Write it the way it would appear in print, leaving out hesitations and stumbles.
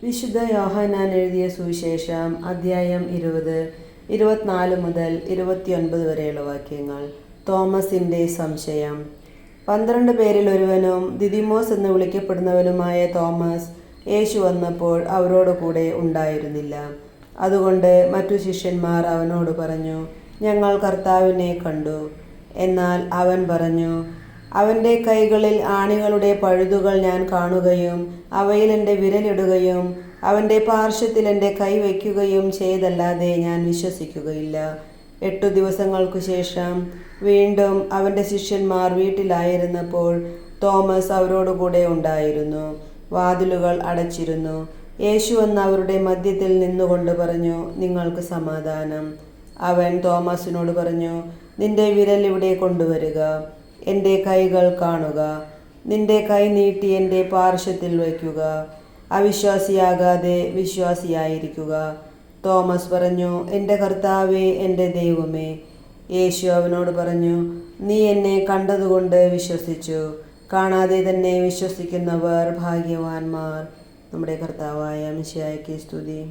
വിശുദ്ധ യോഹന്നാൻ എഴുതിയ സുവിശേഷം അദ്ധ്യായം 20, 24 മുതൽ 29 വരെയുള്ള വാക്യങ്ങൾ. തോമസിൻ്റെ സംശയം. 12 പേരിൽ ഒരുവനും ദിദിമോസ് എന്ന് വിളിക്കപ്പെടുന്നവനുമായ തോമസ് യേശു വന്നപ്പോൾ അവരോട് കൂടെ ഉണ്ടായിരുന്നില്ല. അതുകൊണ്ട് മറ്റു ശിഷ്യന്മാർ അവനോട് പറഞ്ഞു, ഞങ്ങൾ കർത്താവിനെ കണ്ടു. എന്നാൽ അവൻ പറഞ്ഞു, അവൻ്റെ കൈകളിൽ ആണികളുടെ പഴുതുകൾ ഞാൻ കാണുകയും അവയിൽ എൻ്റെ വിരലിടുകയും അവൻ്റെ പാർശ്വത്തിൽ എൻ്റെ കൈ വയ്ക്കുകയും ചെയ്തല്ലാതെ ഞാൻ വിശ്വസിക്കുകയില്ല. 8 ദിവസങ്ങൾക്കു ശേഷം വീണ്ടും അവൻ്റെ ശിഷ്യന്മാർ വീട്ടിലായിരുന്നപ്പോൾ തോമസ് അവരോടുകൂടെ ഉണ്ടായിരുന്നു. വാതിലുകൾ അടച്ചിരുന്നു. യേശു വന്ന് അവരുടെ മധ്യത്തിൽ നിന്നുകൊണ്ട് പറഞ്ഞു, നിങ്ങൾക്ക് സമാധാനം. അവൻ തോമസിനോട് പറഞ്ഞു, നിന്റെ വിരൽ ഇവിടെ കൊണ്ടുവരിക, എൻ്റെ കൈകൾ കാണുക. നിന്റെ കൈ നീട്ടി എൻ്റെ പാർശ്വത്തിൽ വയ്ക്കുക. അവിശ്വാസിയാകാതെ വിശ്വാസിയായിരിക്കുക. തോമസ് പറഞ്ഞു, എൻ്റെ കർത്താവേ, എൻ്റെ ദൈവമേ. യേശു അവനോട് പറഞ്ഞു, നീ എന്നെ കണ്ടതുകൊണ്ട് വിശ്വസിച്ചു. കാണാതെ തന്നെ വിശ്വസിക്കുന്നവർ ഭാഗ്യവാന്മാർ. നമ്മുടെ കർത്താവായ മിശിഹായ്ക്ക് സ്തുതി.